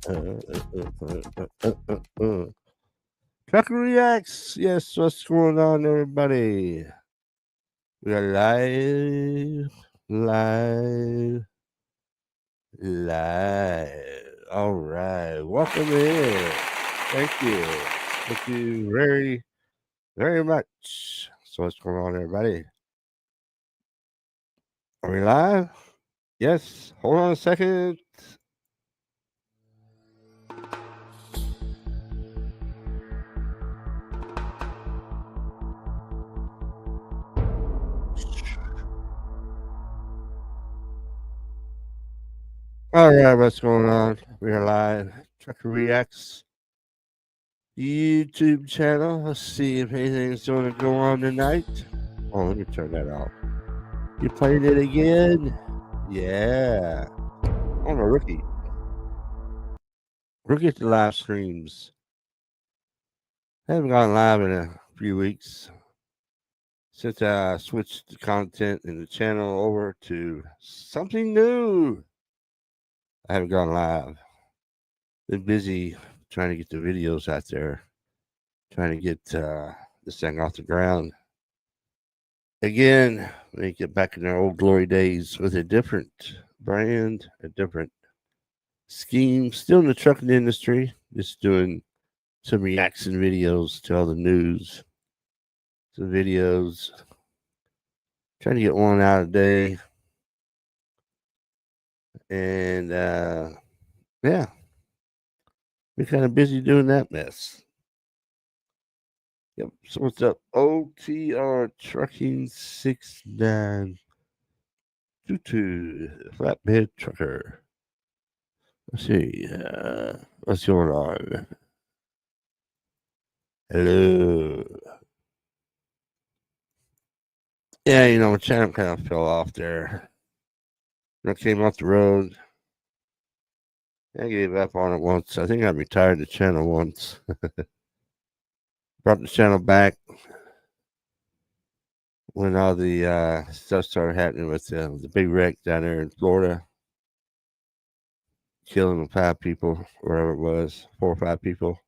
Trucker Reacts. Yes, what's going on, everybody? We are live. All right, welcome in. Thank you. Thank you very, very much. So, what's going on, everybody? Are we live? Yes. Hold on a second. All right, what's going on? We are live. Trucker Reacts YouTube channel. Let's see if anything's going to go on tonight. Oh, let me turn that off. You playing it again? Yeah. On a rookie. Rookie at the live streams. Haven't gone live in a few weeks since I switched the content in the channel over to something new. I haven't gone live. Been busy trying to get the videos out there, trying to get this thing off the ground. Again, we get back in our old glory days with a different brand, a different scheme. Still in the trucking industry, just doing some reaction videos to all the news, some videos, trying to get one out a day. And yeah, we're kind of busy doing that mess. Yep. So what's up? OTR Trucking 6922 Flatbed Trucker. Let's see. What's going on? Hello. Yeah, my channel kind of fell off there. When I came off the road, I gave up on it once. I think I retired the channel once. Brought the channel back when all the stuff started happening with the big wreck down there in Florida, killing 5 people, wherever it was, 4 or 5 people.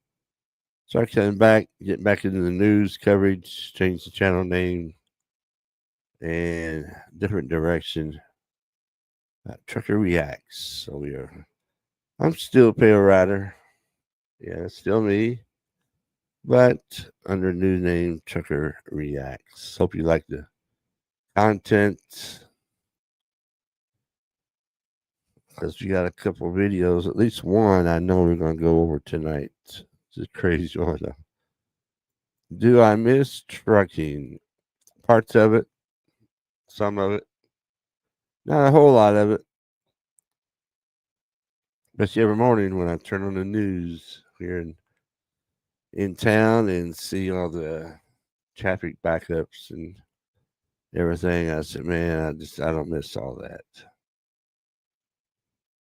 So I came back, get back into the news coverage, changed the channel name, and different direction. Trucker Reacts. So I'm still a pale rider. Yeah, it's still me, but under new name Trucker Reacts. Hope you like the content, because we got a couple videos, at least one I know we're going to go over tonight. It's a crazy one. Do I miss trucking? Parts of it, some of it, not a whole lot of it. Especially every morning when I turn on the news here in town and see all the traffic backups and everything, I said, man, I don't miss all that.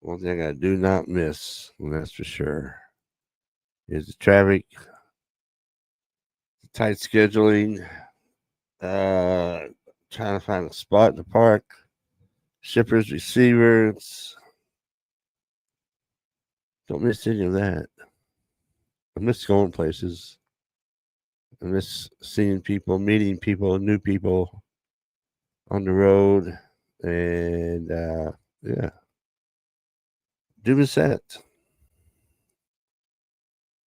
One thing I do not miss, and that's for sure, is the traffic, tight scheduling, trying to find a spot to park, shippers, receivers. Don't miss any of that. I miss going places. I miss seeing people, meeting people, new people on the road, and yeah, do miss that.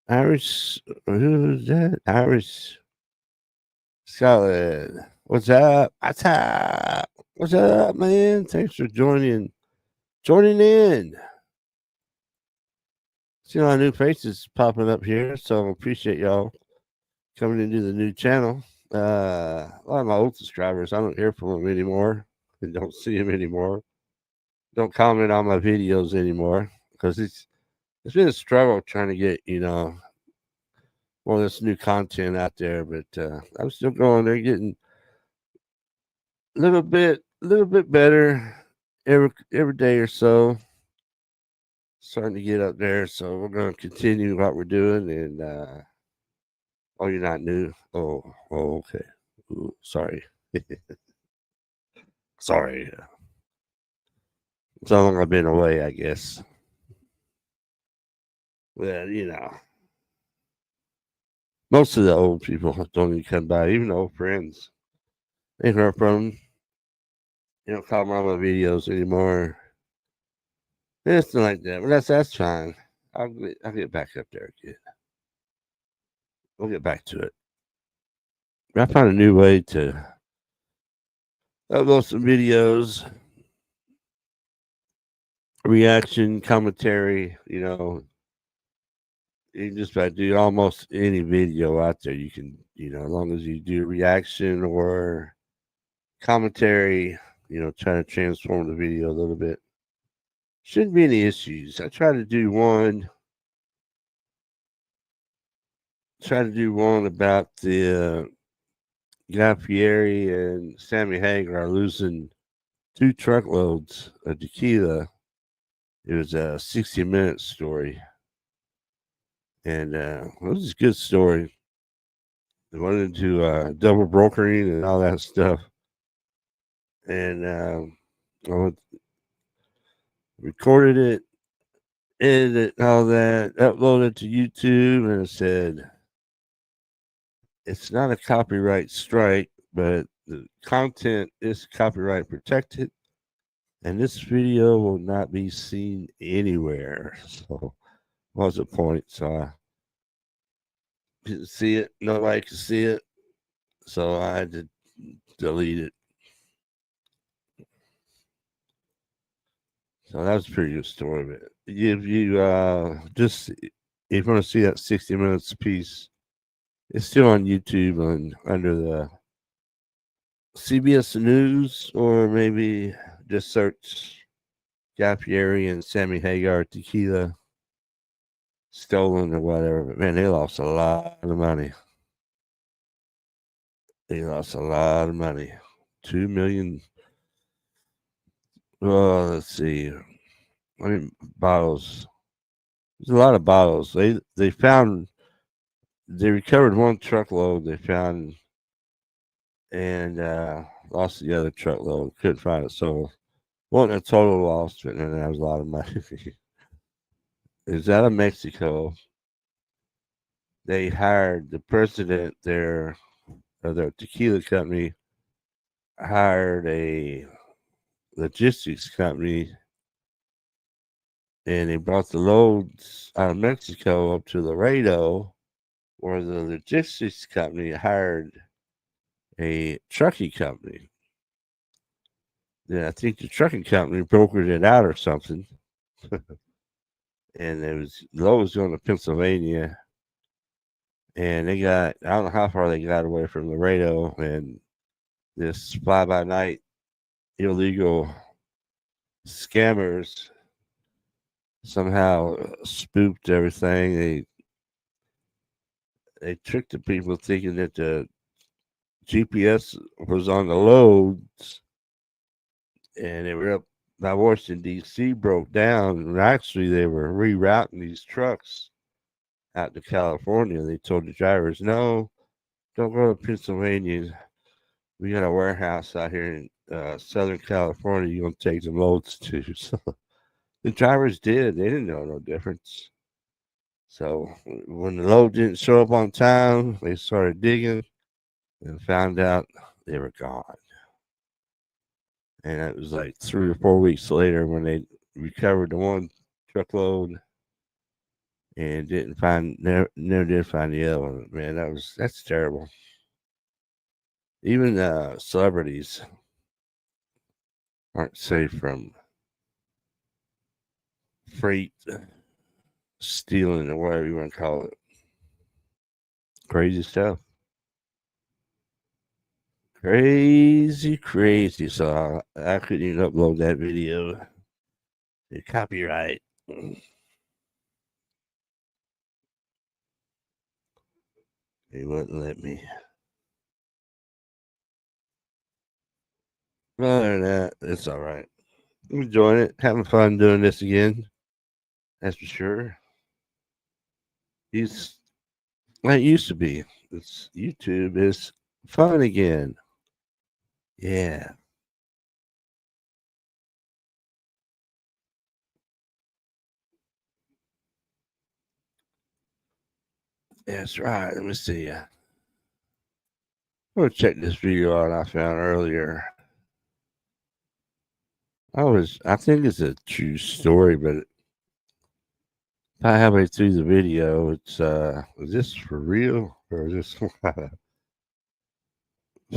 Irish, who's that? Irish Scarlet. What's up? What's up? What's up, man? Thanks for joining in. See a lot of new faces popping up here, so appreciate y'all coming into the new channel. A lot of my old subscribers, I don't hear from them anymore and don't see them anymore. Don't comment on my videos anymore because it's been a struggle trying to get all this new content out there. But I'm still going. They're getting a little bit better every day or so. Starting to get up there, so we're going to continue what we're doing. And oh, you're not new. Oh, okay. Ooh, sorry, sorry. So long I've been away, I guess. Well, most of the old people don't even come by, even the old friends. They heard from them. They don't call them on my videos anymore. Anything like that. But that's fine. I'll get back up there again. We'll get back to it. I found a new way to upload some videos, reaction, commentary. You can just about do almost any video out there. You can, as long as you do reaction or commentary, try to transform the video a little bit. Shouldn't be any issues. I try to do one about the Guy Fieri and Sammy Hagar losing 2 truckloads of tequila. It was a 60-minute story. And it was a good story. They went into double brokering and all that stuff. And I recorded it, edited all that, uploaded to YouTube, and it said, it's not a copyright strike, but the content is copyright protected, and this video will not be seen anywhere. So, what's the point? So, I didn't see it. Nobody could see it. So, I had to delete it. So, that was a pretty good story. But if you want to see that 60 minutes piece, it's still on YouTube under the CBS News, or maybe just search Guy Fieri and Sammy Hagar tequila stolen or whatever. But man, they lost a lot of money. They lost a lot of money. 2 million. Well, let's see. I mean, bottles. There's a lot of bottles. They recovered 1 truckload. They found and lost the other truckload. Couldn't find it. So, wasn't a total loss, but then that was a lot of money. Is out of Mexico. They hired the president there of their tequila company, hired a logistics company, and they brought the loads out of Mexico up to Laredo, where the logistics company hired a trucking company. Then I think the trucking company brokered it out or something. And the load was going to Pennsylvania. And I don't know how far they got away from Laredo, and this fly by night illegal scammers somehow spooked everything. They tricked the people thinking that the GPS was on the loads, and they were up by Washington D.C. broke down, and actually they were rerouting these trucks out to California. They told the drivers, "No, don't go to Pennsylvania. We got a warehouse out here in Southern California. You're gonna take some loads to." So the drivers did. They didn't know no difference. So when the load didn't show up on time, they started digging and found out they were gone. And it was like 3 or 4 weeks later when they recovered the 1 truckload and never did find the other one. Man, that's terrible. Even celebrities aren't safe from freight stealing or whatever you want to call it. Crazy stuff. Crazy. So I couldn't even upload that video. The copyright. They wouldn't let me. Other than that, it's all right. I'm enjoying it. Having fun doing this again. That's for sure. He's like it used to be. It's YouTube is fun again. Yeah. That's right. Let me see. We'll check this video out I found earlier. I think it's a true story, but I halfway through the video, it's is this for real or is this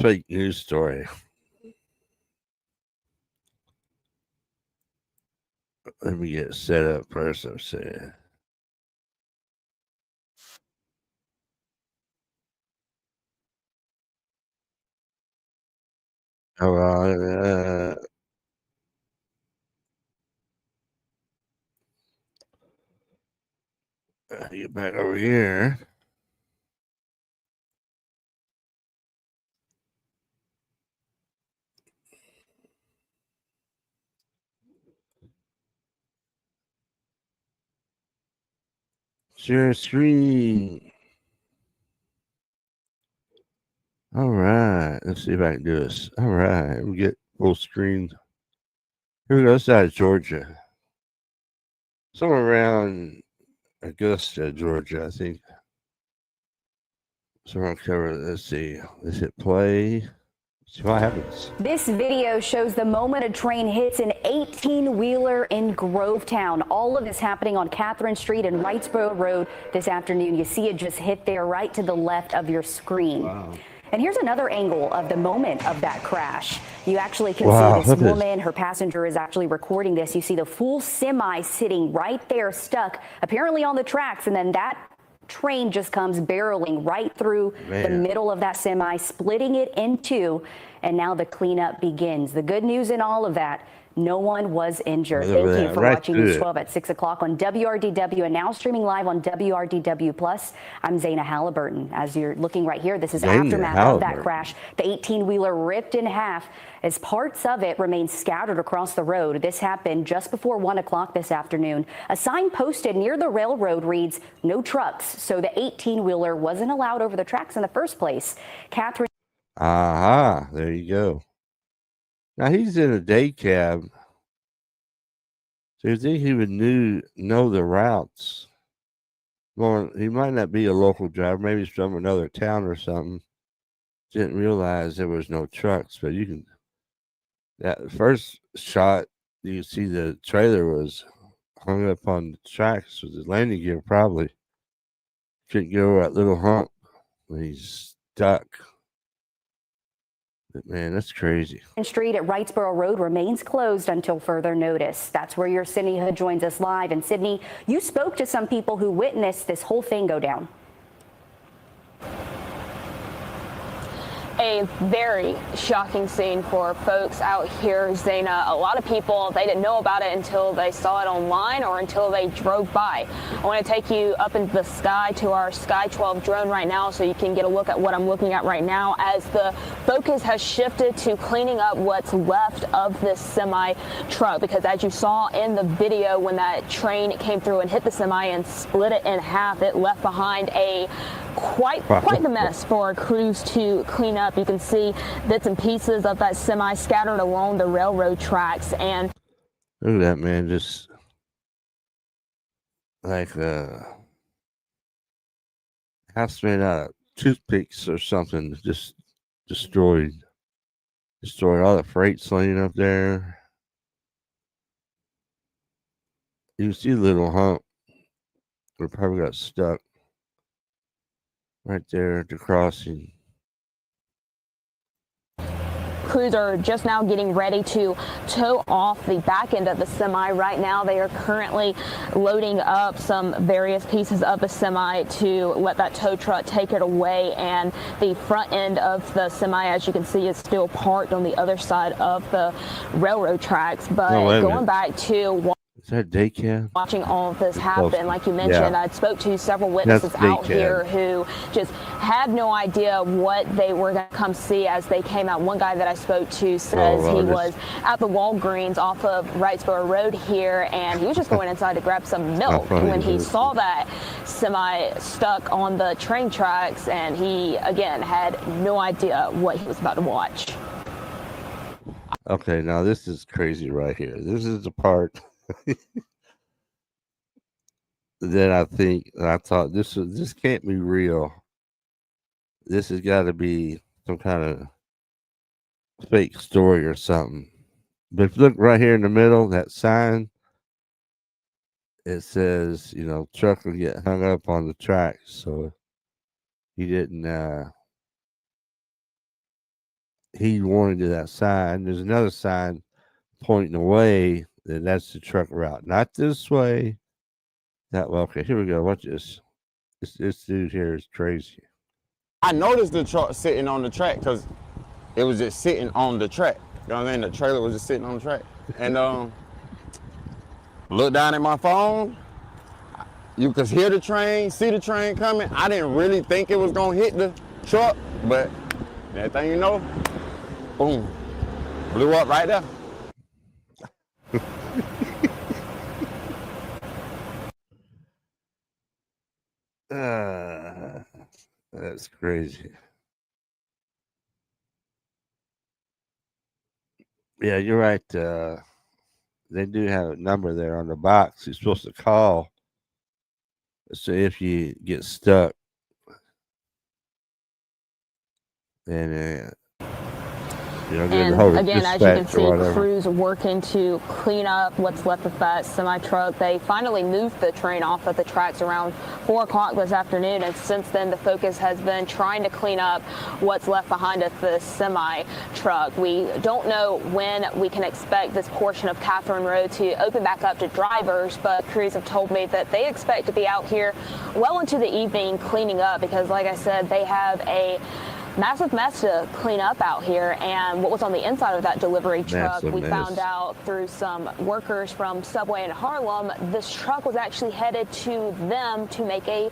fake news story? Let me get set up first. I'm saying. Oh, get back over here. Share screen. All right. Let's see if I can do this. All right. We get full screen. Here we go. This side of Georgia. Somewhere around Augusta, Georgia, I think. So we're going to cover, let's see. Let's hit play. See what happens. This video shows the moment a train hits an 18-wheeler in Grovetown. All of this happening on Catherine Street and Wrightsboro Road this afternoon. You see it just hit there right to the left of your screen. Wow. And here's another angle of the moment of that crash. You actually can see this woman, her passenger is actually recording this. You see the full semi sitting right there stuck, apparently on the tracks, and then that train just comes barreling right through the middle of that semi, splitting it in two, and now the cleanup begins. The good news in all of that, no one was injured. Thank you for watching News 12 at 6 o'clock on WRDW and now streaming live on WRDW Plus. I'm Zaina Halliburton. As you're looking right here, this is aftermath of that crash. The 18-wheeler ripped in half as parts of it remain scattered across the road. This happened just before 1 o'clock this afternoon. A sign posted near the railroad reads, "No trucks," so the 18-wheeler wasn't allowed over the tracks in the first place. Catherine. Aha, there you go. Now he's in a day cab, so you think he would know the routes. Well, he might not be a local driver, maybe he's from another town or something. Didn't realize there was no trucks, but you can. That first shot, you can see the trailer was hung up on the tracks with the landing gear. Probably couldn't get over that little hump when he's stuck. But man, that's crazy. Street at Wrightsboro Road remains closed until further notice. That's where your Sydney Hood joins us live. And Sydney, you spoke to some people who witnessed this whole thing go down. A very shocking scene for folks out here, Zaina. A lot of people, they didn't know about it until they saw it online or until they drove by. I want to take you up into the sky to our Sky 12 drone right now so you can get a look at what I'm looking at right now as the focus has shifted to cleaning up what's left of this semi truck, because as you saw in the video, when that train came through and hit the semi and split it in half, it left behind a quite the mess for crews to clean up. You can see bits and pieces of that semi scattered along the railroad tracks. And look at that, man, just like house made out of toothpicks or something, just destroyed all the freight laying up there. You can see the little hump. We probably got stuck right there at the crossing. Crews are just now getting ready to tow off the back end of the semi. Right now, they are currently loading up some various pieces of the semi to let that tow truck take it away. And the front end of the semi, as you can see, is still parked on the other side of the railroad tracks. But going back to is that day cab? Watching all of this happen, like you mentioned, I spoke to several witnesses out here who just had no idea what they were going to come see as they came out. One guy that I spoke to says he was at the Walgreens off of Wrightsboro Road here, and he was just going inside to grab some milk when he saw that semi stuck on the train tracks, and he, again, had no idea what he was about to watch. Okay, now this is crazy right here. This is the part. then I thought this can't be real. This has got to be some kind of fake story or something. But if you look right here in the middle, that sign, it says, truck will get hung up on the tracks. So he didn't, he wanted to that sign. There's another sign pointing away, and that's the truck route. Not this way. That way. Okay, here we go. Watch this. This dude here is crazy. I noticed the truck sitting on the track because it was just sitting on the track. You know what I mean? The trailer was just sitting on the track. And look down at my phone. You could hear the train, see the train coming. I didn't really think it was gonna hit the truck, but that thing, boom, blew up right there. That's crazy. Yeah, you're right. They do have a number there on the box. You're supposed to call. So if you get stuck, and and again, as you can see, crews working to clean up what's left of that semi-truck. They finally moved the train off of the tracks around 4 o'clock this afternoon, and since then the focus has been trying to clean up what's left behind of the semi-truck. We don't know when we can expect this portion of Catherine Road to open back up to drivers, but crews have told me that they expect to be out here well into the evening cleaning up because, like I said, they have a massive mess to clean up out here, and what was on the inside of that delivery truck, we found out through some workers from Subway in Harlem, this truck was actually headed to them to make a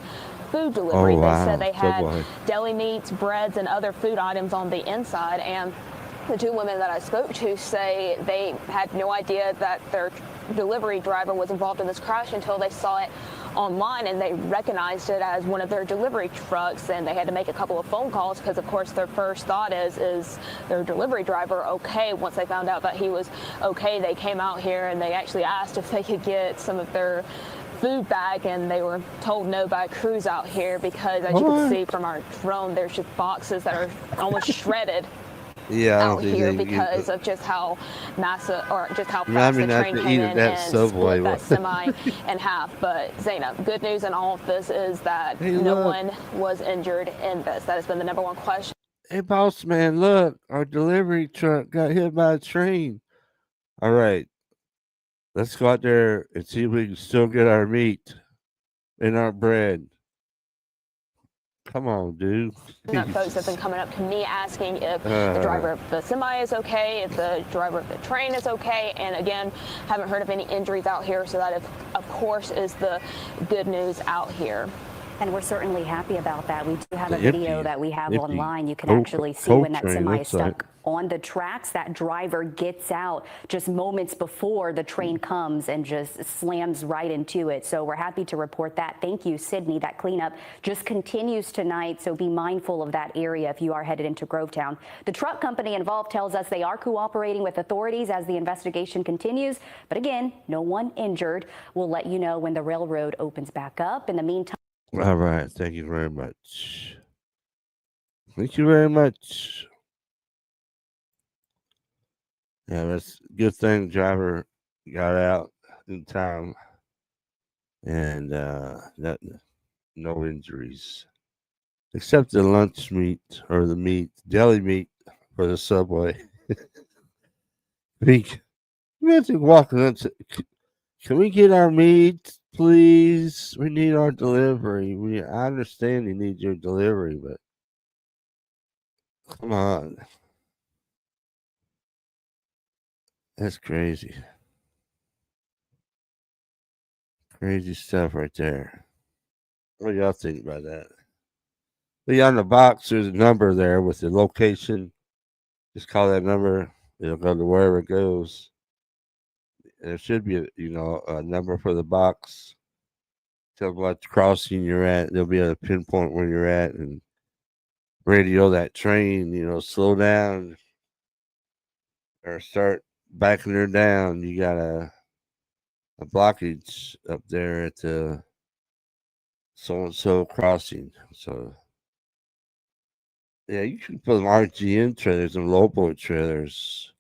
food delivery. They said they had deli meats, breads, and other food items on the inside, and the 2 women that I spoke to say they had no idea that their delivery driver was involved in this crash until they saw it online, and they recognized it as one of their delivery trucks, and they had to make a couple of phone calls because, of course, their first thought is their delivery driver okay? Once they found out that he was okay, they came out here and they actually asked if they could get some of their food back, and they were told no by crews out here because, as you can see from our drone, there's just boxes that are almost shredded. Out here because of just how massive or just how fast the train came in and split that semi in half. But Zainab, good news in all of this is that no one was injured in this. That has been the number one question. Hey, boss man, look, our delivery truck got hit by a train. All right, let's go out there and see if we can still get our meat and our bread. Come on, dude. Folks have been coming up to me asking if the driver of the semi is okay, if the driver of the train is okay, and again, haven't heard of any injuries out here, so that, of course, is the good news out here. And we're certainly happy about that. We do have a video that we have online. You can actually see when that semi is stuck on the tracks. That driver gets out just moments before the train comes and just slams right into it. So we're happy to report that. Thank you, Sydney. That cleanup just continues tonight, so be mindful of that area if you are headed into Grovetown. The truck company involved tells us they are cooperating with authorities as the investigation continues. But again, no one injured. We'll let you know when the railroad opens back up. In the meantime, all right. Thank you very much. Thank you very much. Yeah, that's a good thing the driver got out in time and no injuries. Except the lunch meat or the meat, deli meat for the Subway. We have to walk and say, can we get our meat, please? We need our delivery. I understand you need your delivery, but come on. That's crazy. Crazy stuff right there. What do y'all think about that? But on the box, there's a number there with the location. Just call that number. It'll go to wherever it goes. And there should be, a number for the box. Tell what crossing you're at. They'll be able to pinpoint where you're at and radio that train, slow down or start backing her down. You got a blockage up there at the so-and-so crossing. So, yeah, you should put them RGN trailers and local trailers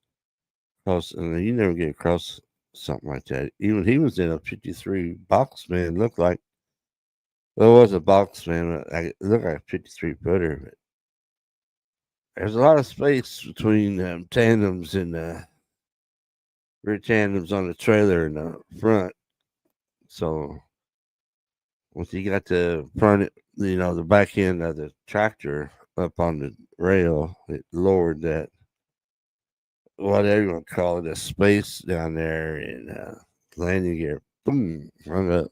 across, and you never get across something like that. Even he was in a 53 box man, looked like, well, it was a box man, it looked like a 53 footer, but there's a lot of space between tandems and rear tandems on the trailer in the front. So once you got the front, the back end of the tractor up on the rail, it lowered that, whatever you want to call it, the space down there, and landing gear, boom, hung up.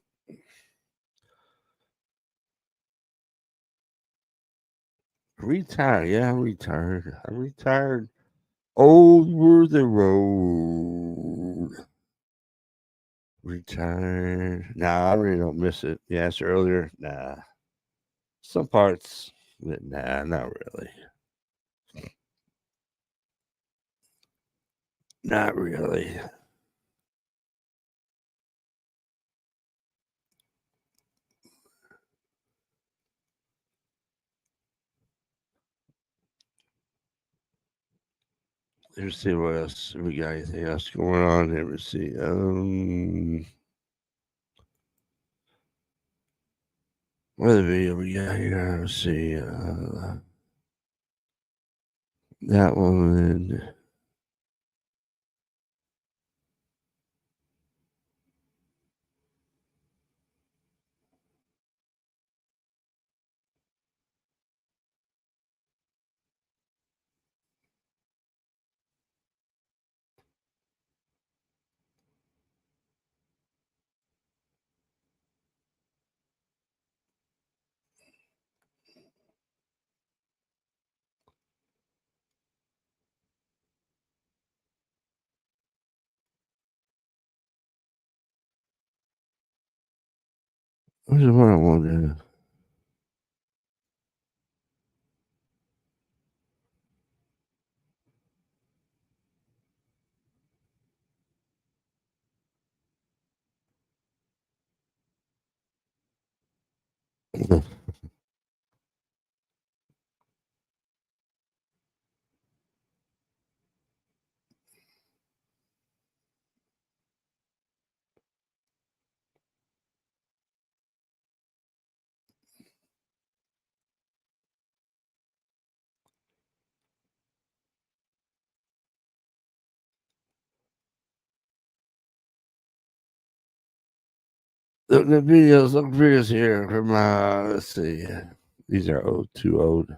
Retired, yeah, I'm retired. I retired over the road. Retired. Nah, I really don't miss it. You asked earlier. Nah. Some parts, but nah, not really. Not really. Let's see what else we got. Anything else going on? Let me see. What other video we got here? Let's see. That one. What's the one I want to? Look videos here from let's see. These are too old.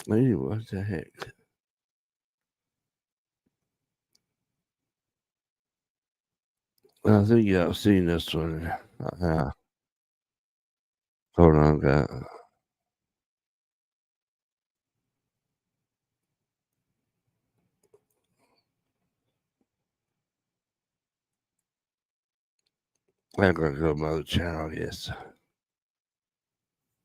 Hey, what the heck? I think I've seen this one. Hold on, guys. I'm gonna go to my other channel, yes.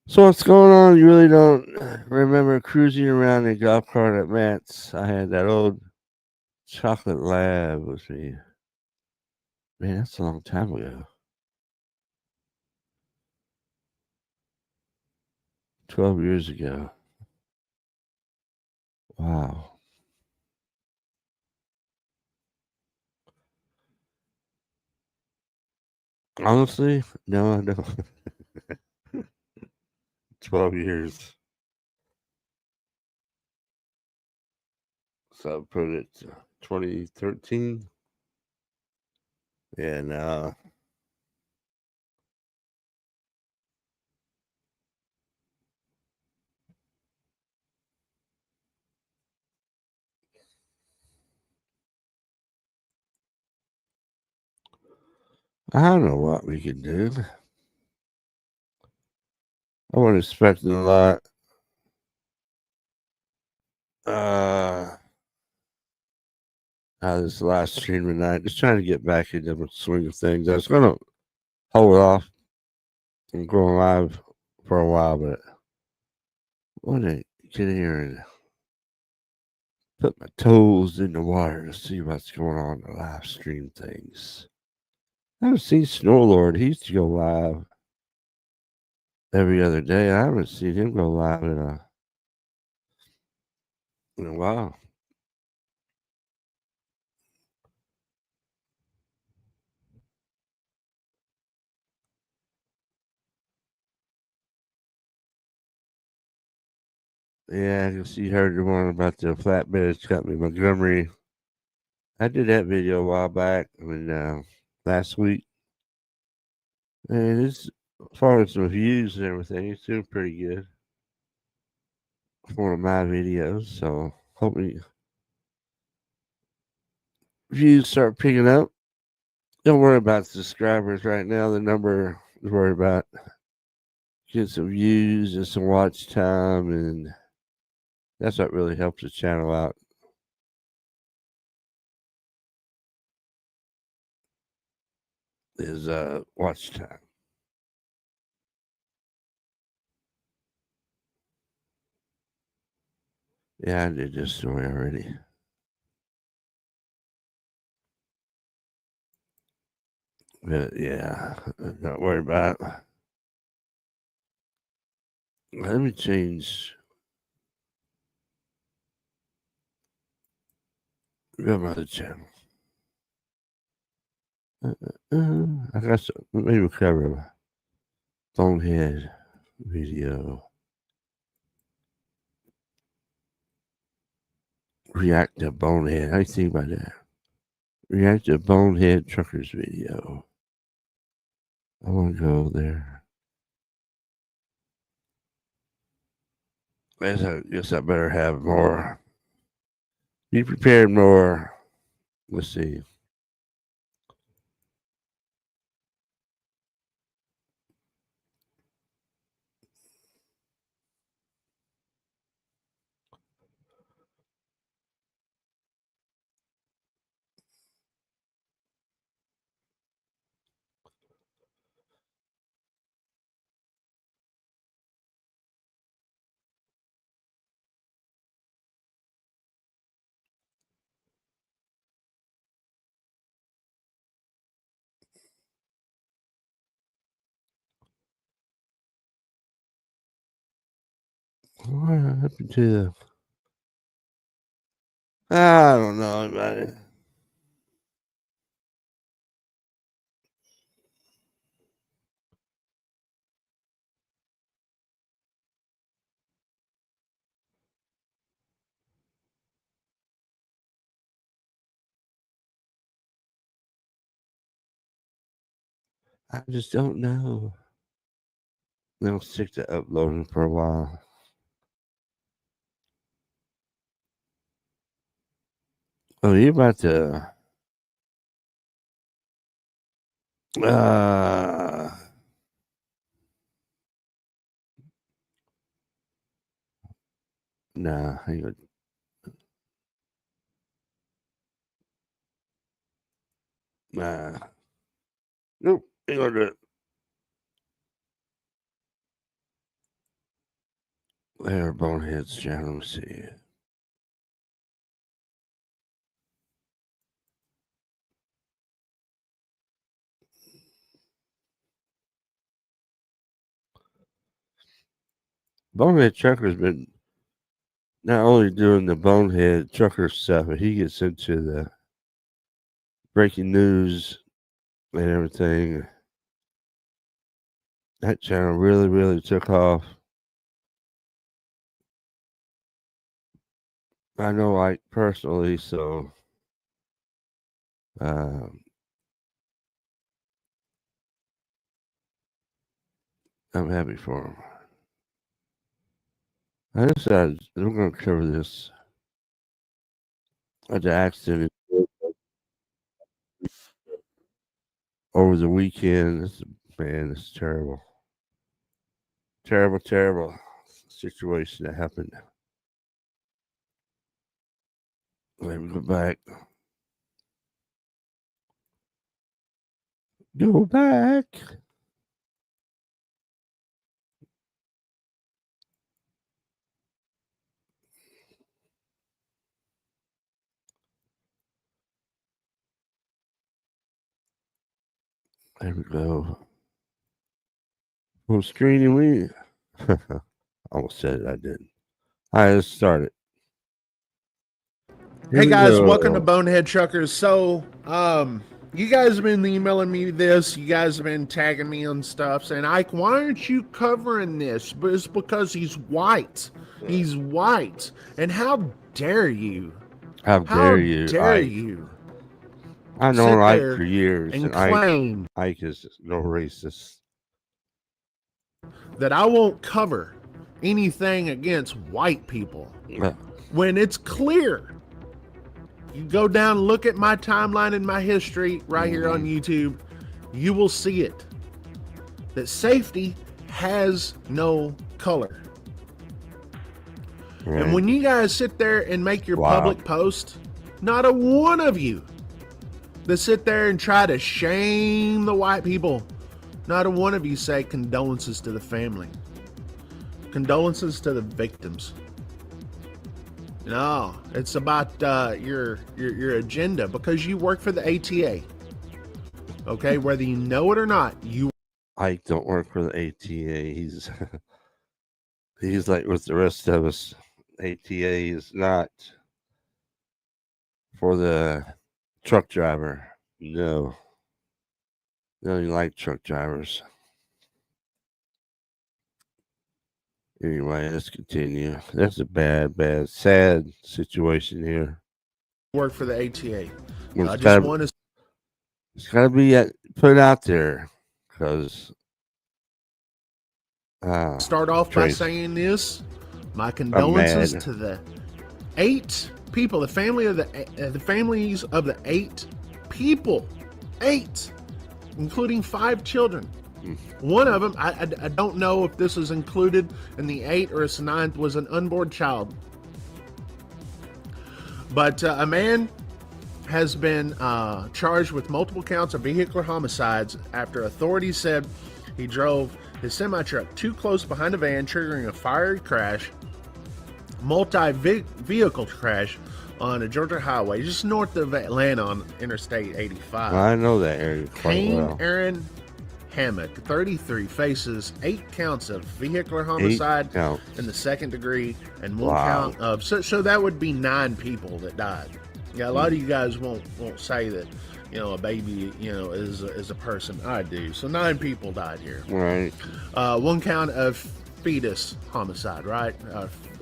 So what's going on? You really don't remember cruising around in a golf cart at Matt's? I had that old chocolate lab with me. Man, that's a long time ago. 12 years ago. Wow. Honestly, no, I don't. 12 years. So I put it 2013. Yeah, no. I don't know what we could do. I wasn't expecting a lot. This last stream tonight, just trying to get back into the swing of things. I was gonna hold off and go live for a while, but I want to get here and put my toes in the water to see what's going on in the live stream things. I haven't seen Snowlord. He used to go live every other day. I haven't seen him go live in a while. Yeah, I guess you heard the one about the flatbed company, Montgomery. I did that video a while back. Last week. And it's, as far as the views and everything, it's doing pretty good for one of my videos. So hopefully views start picking up. Don't worry about subscribers right now. The number is worried about getting some views and some watch time, and that's what really helps the channel out. Is watch time. Yeah, I did this story already. But yeah, not worried about it. Let me change. Go to the channel. I got some, maybe we'll cover a bonehead video. React to bonehead. How do you think about that? React to bonehead truckers video. I want to go there. I guess I better have more. Be prepared more. Let's see. What happened to the... I don't know about it. I just don't know. They'll stick to uploading for a while. Oh, you about to... Nah, I ain't gonna... Nah. Nope, ain't gonna do it. There, Bonehead's channel. Let me see. Bonehead Trucker's been not only doing the Bonehead Trucker stuff, but he gets into the breaking news and everything. That channel really, really took off. I know, like, personally, so I'm happy for him. I decided I'm going to cover this at the accident over the weekend. Man, it's terrible. Terrible, terrible situation that happened. Let me go back. Go back. There we go. Full screen and we almost said it, I didn't. All right, let's start it. Hey guys, welcome to Bonehead Truckers. So, you guys have been emailing me this. You guys have been tagging me on stuff saying, Ike, why aren't you covering this? But it's because he's white. He's white. And how dare you? How dare you? Dare Ike. you? I know Ike for years, and and claim Ike is no racist. that I won't cover anything against white people when it's clear. You go down and look at my timeline and my history right here on YouTube, you will see it. That safety has no color. Right. And when you guys sit there and make your public post, not a one of you that sit there and try to shame the white people, not a one of you say condolences to the family. Condolences to the victims. No, it's about your agenda because you work for the ATA. Okay, whether you know it or not, you. Ike don't work for the ATA. He's like with the rest of us. ATA is not for the truck driver. No. They don't like truck drivers. Anyway, let's continue. That's a bad, sad situation here. Work for the ATA. I It's just want to. It's got to be put out there because. Start off by saying this. My condolences to the 8 people, the families of the 8 people, 8, including 5 children. One of them, I don't know if this is included in the 8 or it's the 9th, was an unborn child. But a man has been charged with multiple counts of vehicular homicides after authorities said he drove his semi-truck too close behind a van, triggering a fiery crash, multi-vehicle crash on a Georgia highway just north of Atlanta on Interstate 85. Well, I know that area quite well. Aaron Hammock, 33, faces 8 counts of vehicular homicide in the 2nd degree and 1 count of so that would be 9 people that died. Yeah, a lot of you guys won't say that, you know, a baby, you know, is a person. I do. So 9 people died here. Right. 1 count of fetus homicide, right?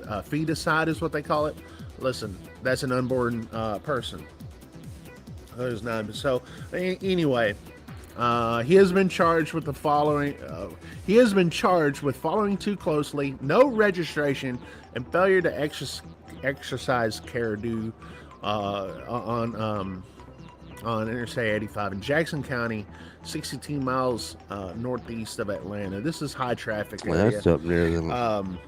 Feticide is what they call it. Listen, that's an unborn person. There's 9. So anyway, he has been charged with the following. He has been charged with following too closely, no registration, and failure to exercise care due on Interstate 85 in Jackson County, 62 miles northeast of Atlanta. This is high traffic area. That's up near them.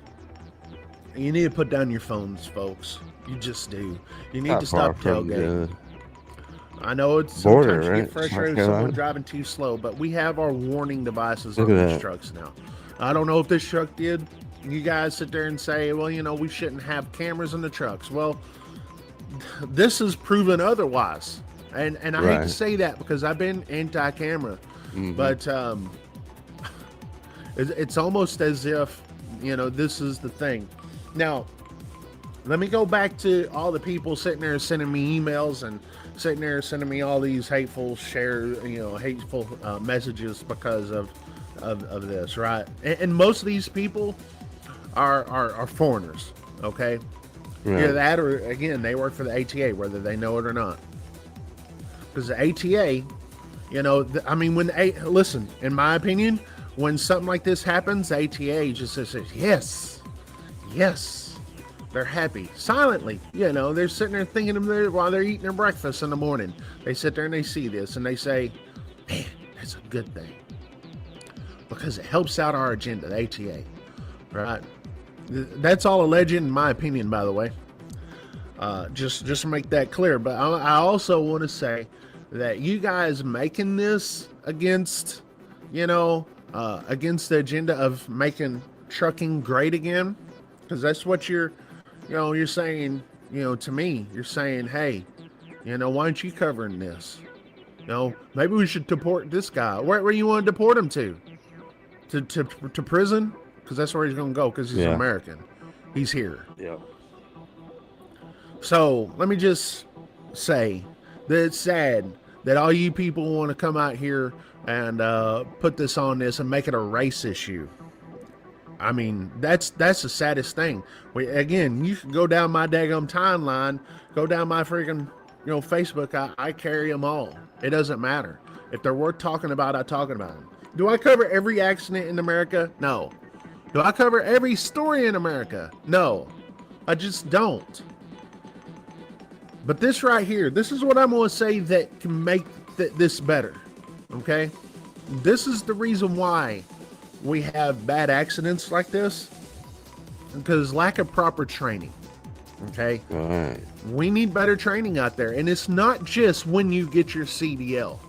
You need to put down your phones, folks. You just do. You need to stop tailgating. I know it's sometimes you get frustrated with someone driving too slow, but we have our warning devices on these trucks now. I don't know if this truck did. You guys sit there and say, well, you know, we shouldn't have cameras in the trucks. Well, this is proven otherwise. And I hate to say that because I've been anti-camera, but it's almost as if, you know, this is the thing. Now, let me go back to all the people sitting there sending me emails and sitting there sending me all these hateful hateful messages because of this, right? And most of these people are foreigners, okay? Right. Either that or, again, they work for the ATA, whether they know it or not. Because the ATA, you know, I mean, listen, in my opinion, when something like this happens, the ATA just says, yes. They're happy. Silently, you know, they're sitting there thinking of it while they're eating their breakfast in the morning. They sit there and they see this and they say, man, that's a good thing. Because it helps out our agenda, the ATA, right? That's all alleged in my opinion, by the way. Just to make that clear. But I also want to say that you guys making this against, you know, against the agenda of making trucking great again, because that's what you're saying, you know, to me. You're saying, hey, you know, why aren't you covering this? You know, maybe we should deport this guy. Where you want to deport him to? To prison? Because that's where he's going to go. Because he's American. He's here. Yeah. So let me just say that it's sad that all you people want to come out here and put this on this and make it a race issue. I mean, that's the saddest thing. Again, you can go down my daggum timeline, go down my freaking Facebook. I carry them all. It doesn't matter. If they're worth talking about, I talk about them. Do I cover every accident in America? No. Do I cover every story in America? No. I just don't. But this right here, this is what I'm going to say that can make this better. Okay? This is the reason why we have bad accidents like this. Because lack of proper training. Okay? All right. We need better training out there. And it's not just when you get your CDL.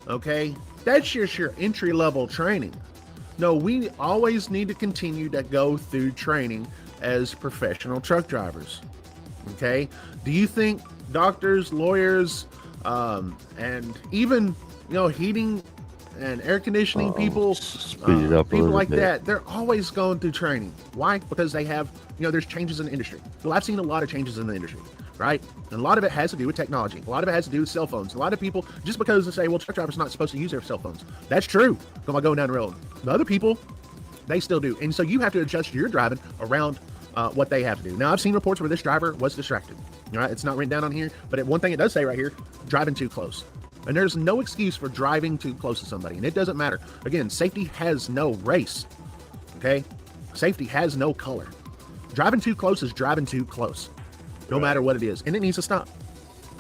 Okay? That's just your entry-level training. No, we always need to continue to go through training as professional truck drivers. Okay? Do you think doctors, lawyers, and even, heating and air conditioning people, speed it up people like bit. that, they're always going through training. Why? Because they have, there's changes in the industry. Well, I've seen a lot of changes in the industry, right? And a lot of it has to do with technology. A lot of it has to do with cell phones. A lot of people, just because they say, well, truck drivers are not supposed to use their cell phones. That's true. Going down the road. The other people, they still do. And so you have to adjust your driving around what they have to do. Now, I've seen reports where this driver was distracted. All right, it's not written down on here, but one thing it does say right here, driving too close. And there's no excuse for driving too close to somebody. And it doesn't matter. Again, safety has no race. Okay? Safety has no color. Driving too close is driving too close. No matter what it is. And it needs to stop.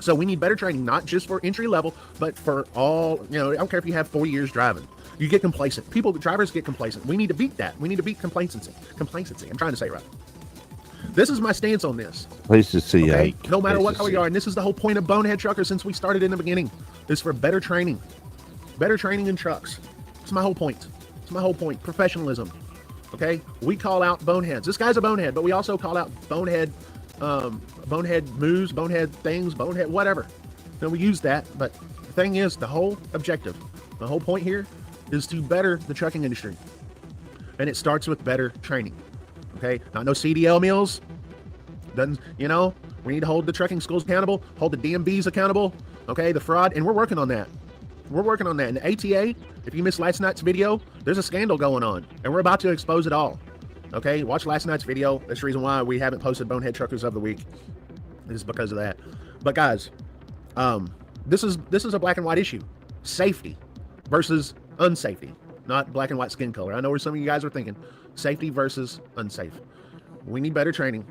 So we need better training, not just for entry level, but for all, I don't care if you have 4 years driving. You get complacent. Drivers get complacent. We need to beat that. We need to beat complacency. I'm trying to say it right. This is my stance on this. Place to see. Okay? No matter what color you are. And this is the whole point of Bonehead Trucker since we started in the beginning. Is for better training. Better training in trucks. It's my whole point. Professionalism. Okay? We call out boneheads. This guy's a bonehead, but we also call out bonehead moves, bonehead things, bonehead whatever. Now we use that, but the thing is, the whole objective, the whole point here is to better the trucking industry. And it starts with better training. Okay? Not no CDL meals. Doesn't, we need to hold the trucking schools accountable, hold the DMVs accountable. Okay? The fraud, and we're working on that. And the ATA, if you missed last night's video, there's a scandal going on, and we're about to expose it all. Okay? Watch last night's video. That's the reason why we haven't posted Bonehead Truckers of the Week. Is because of that. But guys, this is a black and white issue. Safety versus unsafety. Not black and white skin color. I know where some of you guys are thinking. Safety versus unsafe. We need better training.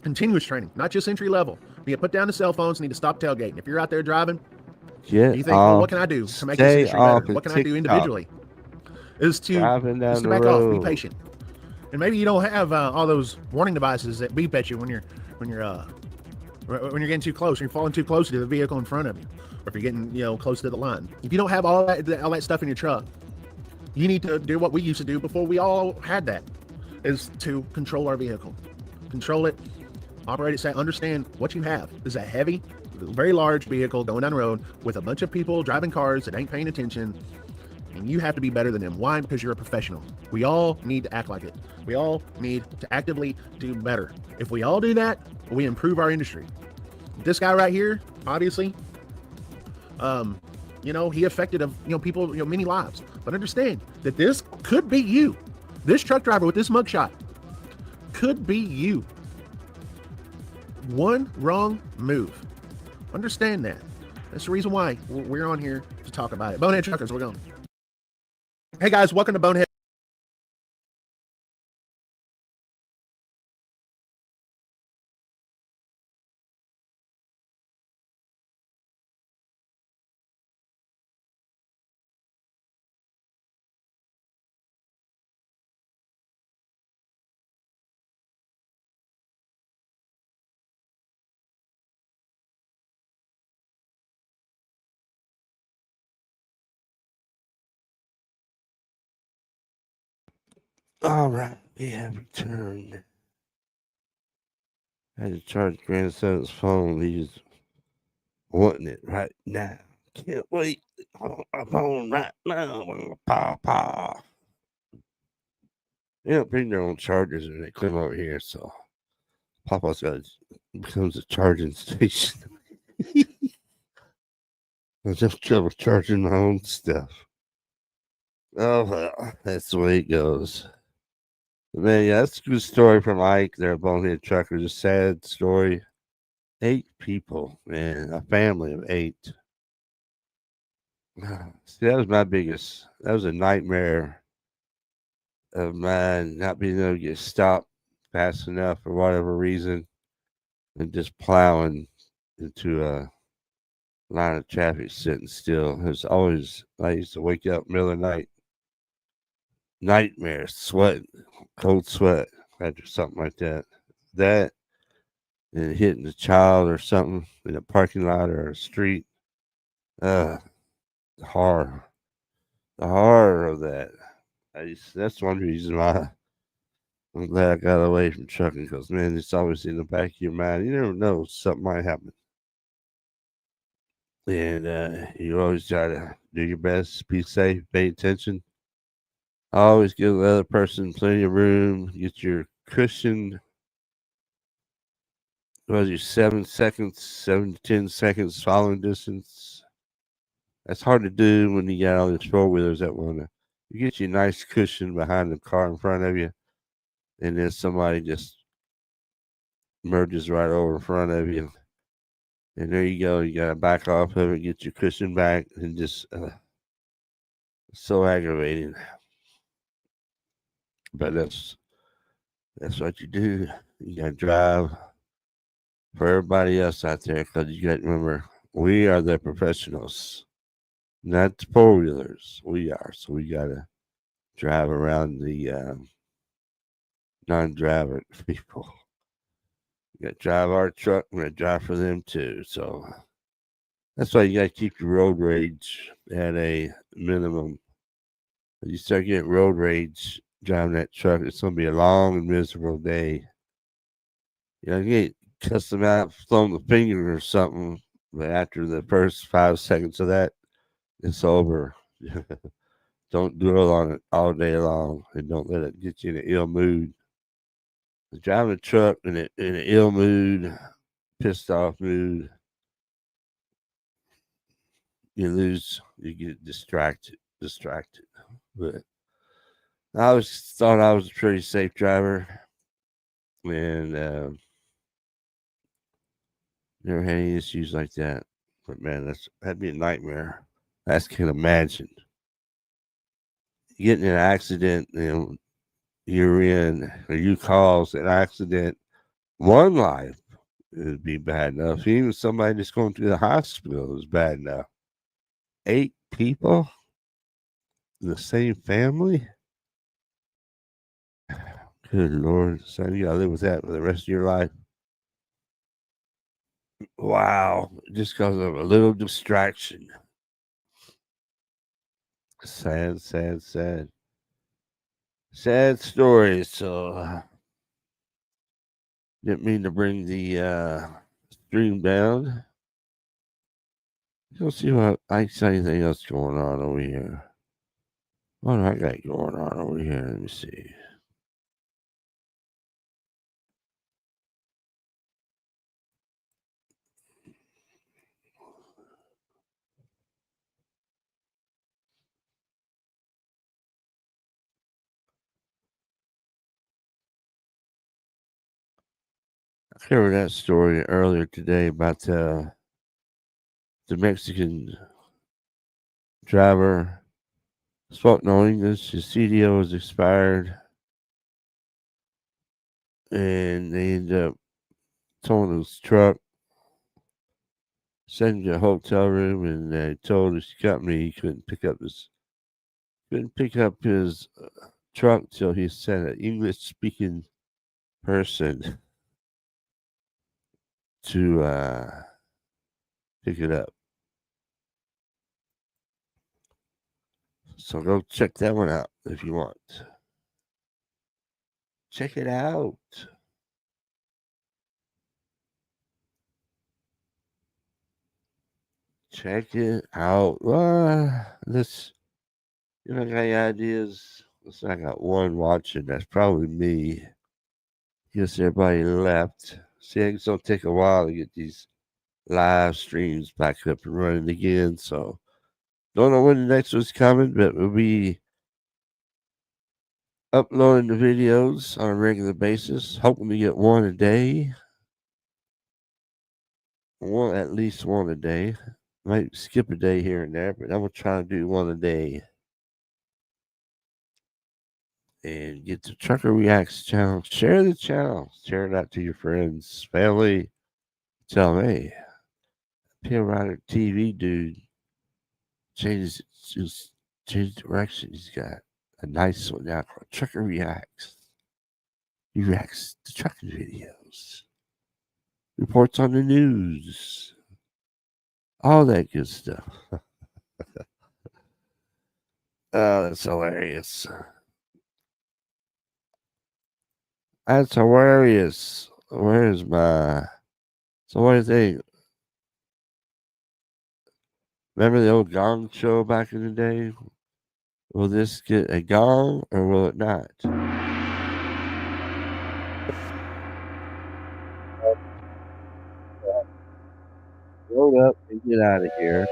Continuous training. Not just entry level. We need to put down the cell phones. Need to stop tailgating. If you're out there driving, you think, what can I do to make this industry better? What can I do individually? Is to back off, be patient. And maybe you don't have all those warning devices that beep at you when you're getting too close, or you're falling too close to the vehicle in front of you, or if you're getting close to the line. If you don't have all that stuff in your truck, you need to do what we used to do before we all had that, is to control our vehicle, control it, operate it, say, understand what you have. This is a heavy, very large vehicle going down the road with a bunch of people driving cars that ain't paying attention. And you have to be better than them. Why? Because you're a professional. We all need to act like it. We all need to actively do better. If we all do that, we improve our industry. This guy right here, obviously, he affected people, many lives. But understand that this could be you. This truck driver with this mugshot could be you. One wrong move. Understand that. That's the reason why we're on here to talk about it. Bonehead Truckers, we're going. Hey guys, welcome to Bonehead. All right, we have returned. I had to charge grandson's phone. He's wanting it right now. Can't wait. I'm home right now. Papa. They don't bring their own chargers when they come over here, so Papa's got becomes a charging station. I just trouble charging my own stuff. Oh well, that's the way it goes. But man, yeah, that's a good story from Ike. They're a bonehead trucker. A sad story. 8 people, man, a family of 8. See, that was my biggest. That was a nightmare of mine, not being able to get stopped fast enough for whatever reason, and just plowing into a line of traffic sitting still. It was always, I used to wake up middle of the night, nightmare, sweat, cold sweat after something like that. That and hitting a child or something in a parking lot or a street. The horror. The horror of that. That's one reason why I'm glad I got away from trucking, because, man, it's always in the back of your mind. You never know, something might happen. And you always try to do your best, be safe, pay attention. Always give the other person plenty of room. Get your cushion. Was your 7 seconds, 7 to 10 seconds following distance? That's hard to do when you got all these four wheelers that want to. You get your nice cushion behind the car in front of you, and then somebody just merges right over in front of you. And there you go. You got to back off of it, get your cushion back, and just so aggravating. But that's what you do. You got to drive for everybody else out there, because you got to remember, we are the professionals, not the four wheelers. We are. So we got to drive around the non-driver people. We got to drive our truck. We're going to drive for them too. So that's why you got to keep your road rage at a minimum. If you start getting road rage driving that truck, it's going to be a long and miserable day. You get cuss them out, throw them the finger or something, but after the first 5 seconds of that, it's over. Don't dwell on it all day long, and don't let it get you in an ill mood. Driving a truck in an ill mood, pissed off mood, you get distracted. But I always thought I was a pretty safe driver, and never had any issues like that. But man, that'd be a nightmare. I can imagine getting in an accident, you're in, or you cause an accident, one life would be bad enough. Even somebody that's going to the hospital is bad enough. 8 people in the same family? Good Lord, son, you gotta live with that for the rest of your life. Wow, just because of a little distraction. Sad, sad, sad. Sad story. So, didn't mean to bring the stream down. Let's see what I see anything else going on over here. What do I got going on over here? Let me see. I covered that story earlier today about the Mexican driver spoke no English. His CDO was expired, and they ended up towing his truck, sent him to a hotel room, and they told his company he couldn't pick up his truck till he sent an English-speaking person to pick it up. So go check that one out if you want. Check it out. Check it out. Let's, got any ideas? Looks like I got one watching. That's probably me. Guess everybody left. See, it's gonna take a while to get these live streams back up and running again. So don't know when the next one's coming, but we'll be uploading the videos on a regular basis. Hoping to get one a day. At least one a day. Might skip a day here and there, but I'm gonna try to do one a day. And get the Trucker Reacts channel. Share the channel. Share it out to your friends, family. Tell them, hey, Pale Rider TV dude changed direction. He's got a nice one now called Trucker Reacts. He reacts to trucking videos. Reports on the news. All that good stuff. Oh, that's hilarious. That's hilarious. Where's my... So what do you think? Remember the old gong show back in the day? Will this get a gong or will it not? Load up and get out of here.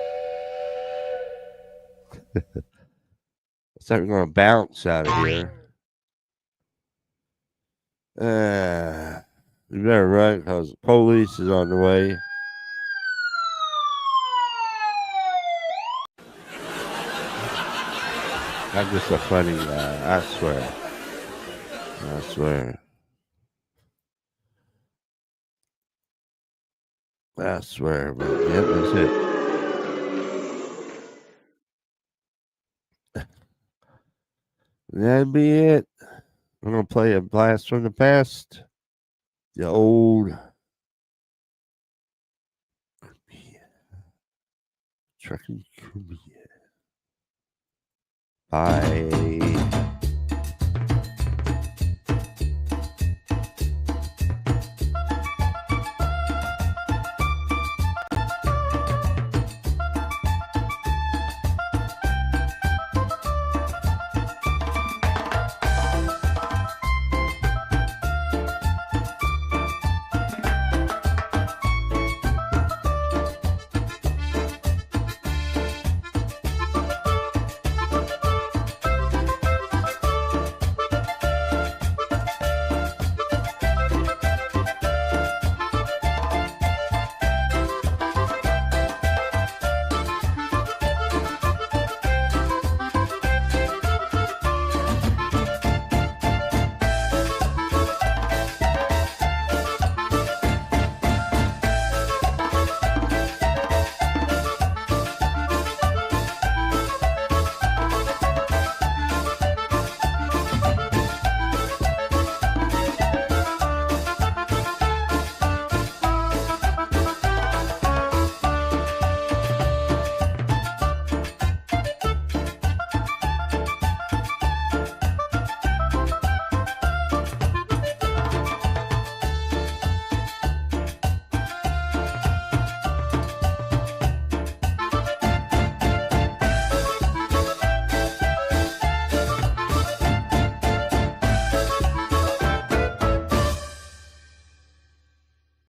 Looks like we're going to bounce out of here. We better run because the police is on the way. I'm just a funny guy, I swear. I swear. I swear, but yep, that's it. That'd be it. I'm gonna play a blast from the past. The old trucking Caribbean. Bye.